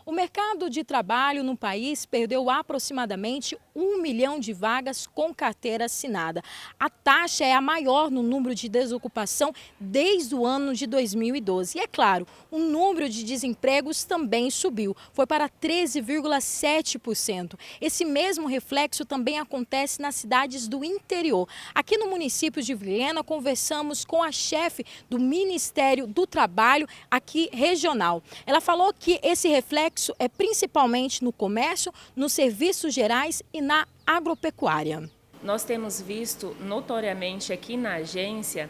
O mercado de trabalho no país perdeu aproximadamente 1 milhão de vagas com carteira assinada. A taxa é a maior no número de desocupação desde o ano de 2012. E é claro, o número de desempregos também subiu, foi para 13,7%. Esse mesmo reflexo também acontece nas cidades do interior. Aqui no município de Vilhena, conversamos com a chefe do Ministério do Trabalho aqui regional. Ela falou que esse reflexo é principalmente no comércio, nos serviços gerais e na agropecuária. Nós temos visto notoriamente aqui na agência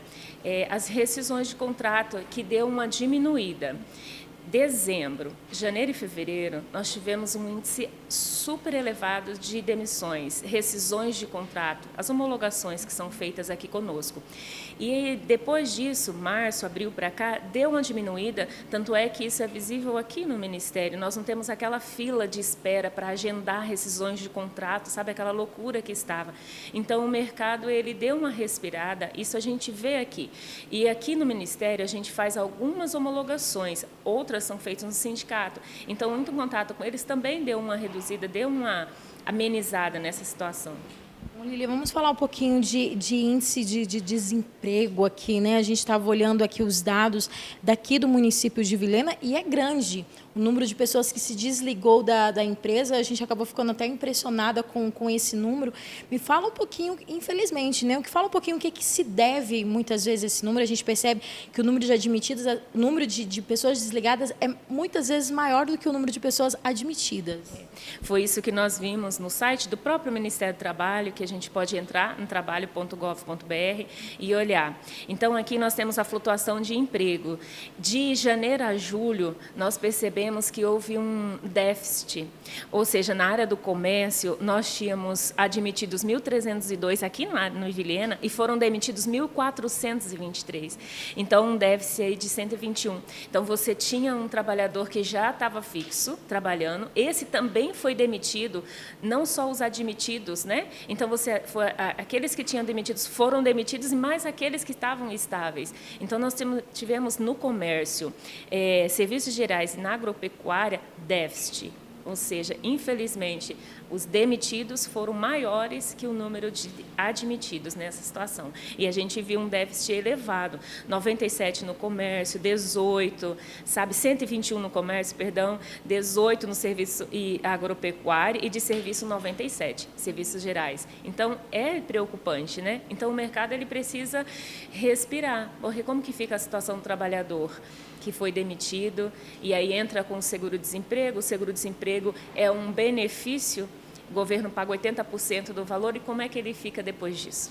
as rescisões de contrato que deu uma diminuída. Dezembro, janeiro e fevereiro, nós tivemos um índice super elevado de demissões, rescisões de contrato, as homologações que são feitas aqui conosco. E depois disso, março, abril para cá, deu uma diminuída, tanto é que isso é visível aqui no Ministério. Nós não temos aquela fila de espera para agendar rescisões de contrato, sabe, aquela loucura que estava. Então, o mercado, ele deu uma respirada, isso a gente vê aqui. E aqui no Ministério, a gente faz algumas homologações, outras são feitas no sindicato. Então, muito contato com eles também deu uma reduzida, deu uma amenizada nessa situação. Lília, vamos falar um pouquinho de índice de desemprego aqui, né? A gente estava olhando aqui os dados daqui do município de Vilhena e é grande. O número de pessoas que se desligou da empresa, a gente acabou ficando até impressionada com esse número. Me fala um pouquinho, infelizmente, né? Fala um pouquinho o que se deve, muitas vezes, a esse número. A gente percebe que o número de admitidos, o número de pessoas desligadas é muitas vezes maior do que o número de pessoas admitidas. Foi isso que nós vimos no site do próprio Ministério do Trabalho, que a gente pode entrar no trabalho.gov.br e olhar. Então, aqui nós temos a flutuação de emprego. De janeiro a julho, nós percebemos que houve um déficit, ou seja, na área do comércio, nós tínhamos admitidos 1.302 aqui no Vilhena e foram demitidos 1.423. Então, um déficit aí de 121. Então, você tinha um trabalhador que já estava fixo, trabalhando, esse também foi demitido, não só os admitidos, né? Então, aqueles que tinham demitidos foram demitidos e mais aqueles que estavam estáveis. Então, nós tivemos no comércio, serviços gerais e na agropecuária, déficit. Ou seja, infelizmente, os demitidos foram maiores que o número de admitidos nessa situação. E a gente viu um déficit elevado, 97 no comércio, 18, 121 no comércio, 18 no serviço e agropecuário e de serviço 97, serviços gerais. Então, é preocupante, né? Então, o mercado ele precisa respirar, porque como que fica a situação do trabalhador que foi demitido, e aí entra com o seguro-desemprego é um benefício, o governo paga 80% do valor, e como é que ele fica depois disso?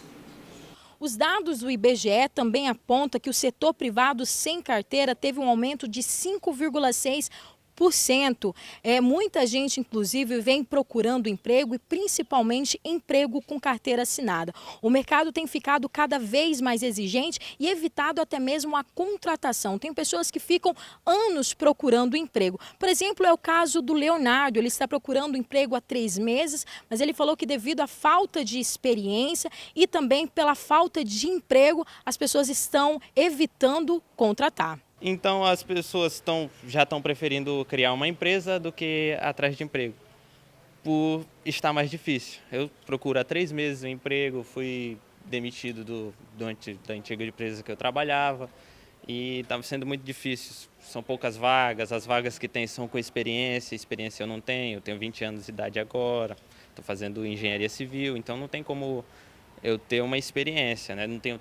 Os dados do IBGE também apontam que o setor privado sem carteira teve um aumento de 5,6%. Muita gente, inclusive, vem procurando emprego e principalmente emprego com carteira assinada. O mercado tem ficado cada vez mais exigente e evitado até mesmo a contratação. Tem pessoas que ficam anos procurando emprego. Por exemplo, é o caso do Leonardo. Ele está procurando emprego há 3 meses, mas ele falou que devido à falta de experiência e também pela falta de emprego, as pessoas estão evitando contratar. Então, as pessoas já estão preferindo criar uma empresa do que atrás de emprego, por estar mais difícil. Eu procuro há 3 meses um emprego, fui demitido da antiga empresa que eu trabalhava e estava sendo muito difícil. São poucas vagas, as vagas que tem são com experiência eu não tenho, eu tenho 20 anos de idade agora, estou fazendo engenharia civil, então não tem como eu ter uma experiência, né? Não tenho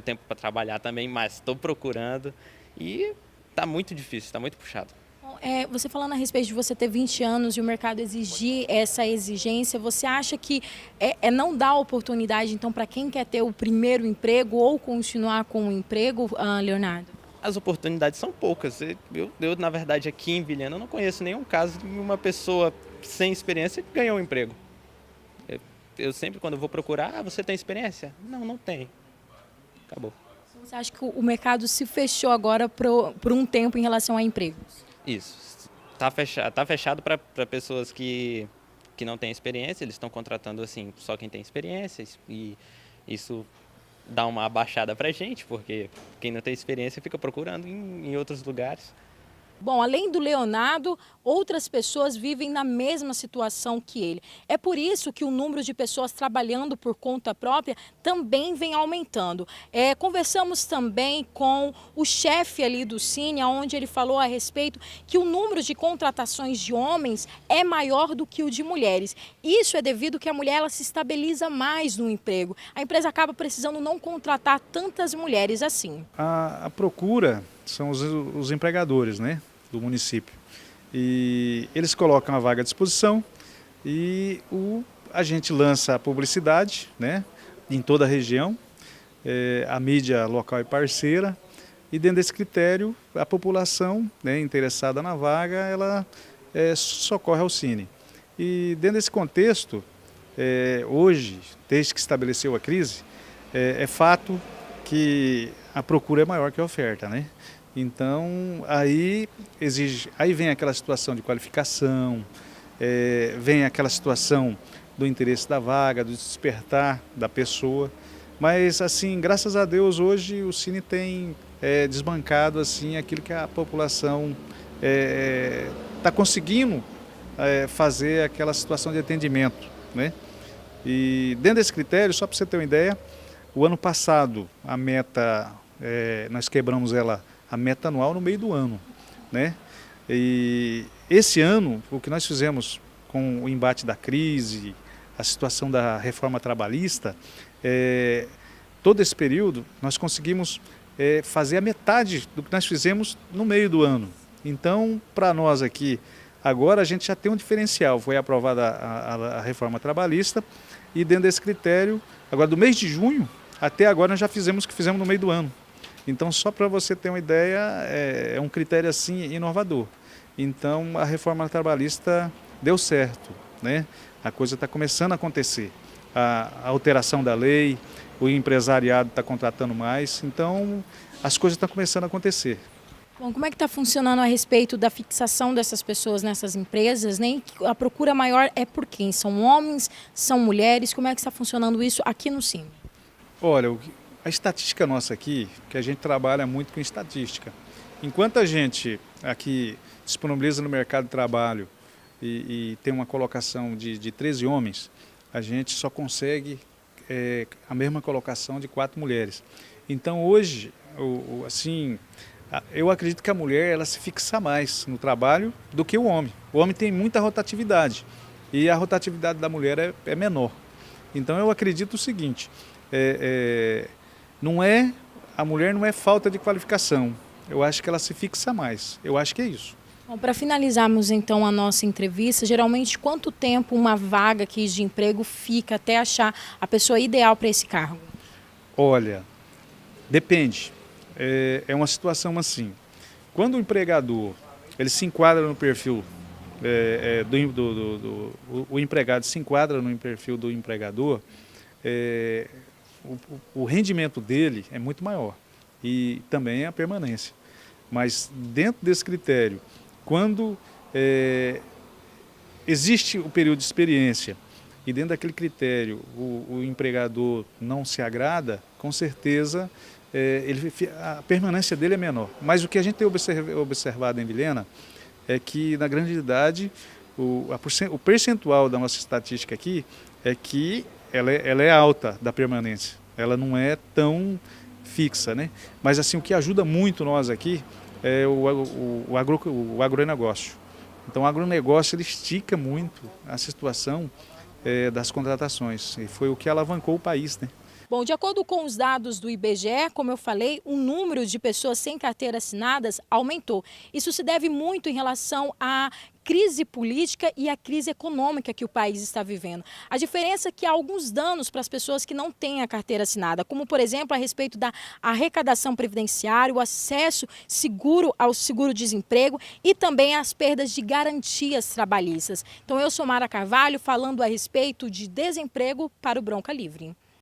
tempo para trabalhar também, mas estou procurando. E está muito difícil, está muito puxado. Você falando a respeito de você ter 20 anos e o mercado exigir essa exigência, você acha que não dá oportunidade, então, para quem quer ter o primeiro emprego ou continuar com o emprego, Leonardo? As oportunidades são poucas. Eu, na verdade, aqui em Vilhena, eu não conheço nenhum caso de uma pessoa sem experiência que ganhou um emprego. Eu sempre, quando vou procurar, você tem experiência? Não tenho. Acabou. Você acha que o mercado se fechou agora por um tempo em relação a empregos? Isso. Tá fechado para pessoas que não têm experiência, eles estão contratando assim, só quem tem experiência, e isso dá uma abaixada para a gente, porque quem não tem experiência fica procurando em outros lugares. Bom, além do Leonardo, outras pessoas vivem na mesma situação que ele. É por isso que o número de pessoas trabalhando por conta própria também vem aumentando. Conversamos também com o chefe ali do Cine, onde ele falou a respeito que o número de contratações de homens é maior do que o de mulheres. Isso é devido que a mulher ela se estabiliza mais no emprego. A empresa acaba precisando não contratar tantas mulheres assim. A procura são os empregadores, né, do município. E eles colocam a vaga à disposição e a gente lança a publicidade, né, em toda a região, a mídia local e parceira, e dentro desse critério a população, né, interessada na vaga, ela socorre ao Cine. E dentro desse contexto, hoje, desde que estabeleceu a crise, é fato que a procura é maior que a oferta, né? Então, aí vem aquela situação de qualificação, vem aquela situação do interesse da vaga, do despertar da pessoa. Mas, assim, graças a Deus, hoje o Cine tem desbancado assim, aquilo que a população está conseguindo fazer aquela situação de atendimento, né? E dentro desse critério, só para você ter uma ideia, o ano passado a meta, nós quebramos a meta anual no meio do ano, né? E esse ano, o que nós fizemos com o embate da crise, a situação da reforma trabalhista, todo esse período nós conseguimos fazer a metade do que nós fizemos no meio do ano. Então, para nós aqui, agora a gente já tem um diferencial, foi aprovada a reforma trabalhista e dentro desse critério, agora do mês de junho até agora nós já fizemos o que fizemos no meio do ano. Então, só para você ter uma ideia, é um critério assim inovador. Então, a reforma trabalhista deu certo, né? A coisa está começando a acontecer. A alteração da lei, o empresariado está contratando mais, então as coisas estão começando a acontecer. Bom, como é que está funcionando a respeito da fixação dessas pessoas nessas empresas, né? A procura maior é por quem? São homens, são mulheres? Como é que está funcionando isso aqui no Cine? Olha, a estatística nossa aqui, que a gente trabalha muito com estatística. Enquanto a gente aqui disponibiliza no mercado de trabalho e tem uma colocação de 13 homens, a gente só consegue a mesma colocação de 4 mulheres. Então hoje, assim, eu acredito que a mulher ela se fixa mais no trabalho do que o homem. O homem tem muita rotatividade e a rotatividade da mulher é menor. Então eu acredito o seguinte, a mulher não é falta de qualificação, eu acho que ela se fixa mais, eu acho que é isso. Bom, para finalizarmos então a nossa entrevista, geralmente quanto tempo uma vaga aqui de emprego fica até achar a pessoa ideal para esse cargo? Olha, depende, é uma situação assim, quando o empregador ele se enquadra no perfil, o empregado se enquadra no perfil do empregador, o rendimento dele é muito maior e também a permanência. Mas dentro desse critério, quando existe o período de experiência e dentro daquele critério o empregador não se agrada, com certeza a permanência dele é menor. Mas o que a gente tem observado em Vilhena é que na grande idade o percentual da nossa estatística aqui é que ela é alta da permanência, ela não é tão fixa, né? Mas assim, o que ajuda muito nós aqui é o agronegócio. Então o agronegócio ele estica muito a situação das contratações e foi o que alavancou o país, né? Bom, de acordo com os dados do IBGE, como eu falei, o número de pessoas sem carteira assinadas aumentou. Isso se deve muito em relação à crise política e à crise econômica que o país está vivendo. A diferença é que há alguns danos para as pessoas que não têm a carteira assinada, como, por exemplo, a respeito da arrecadação previdenciária, o acesso seguro ao seguro-desemprego e também as perdas de garantias trabalhistas. Então, eu sou Mara Carvalho, falando a respeito de desemprego para o Bronca Livre.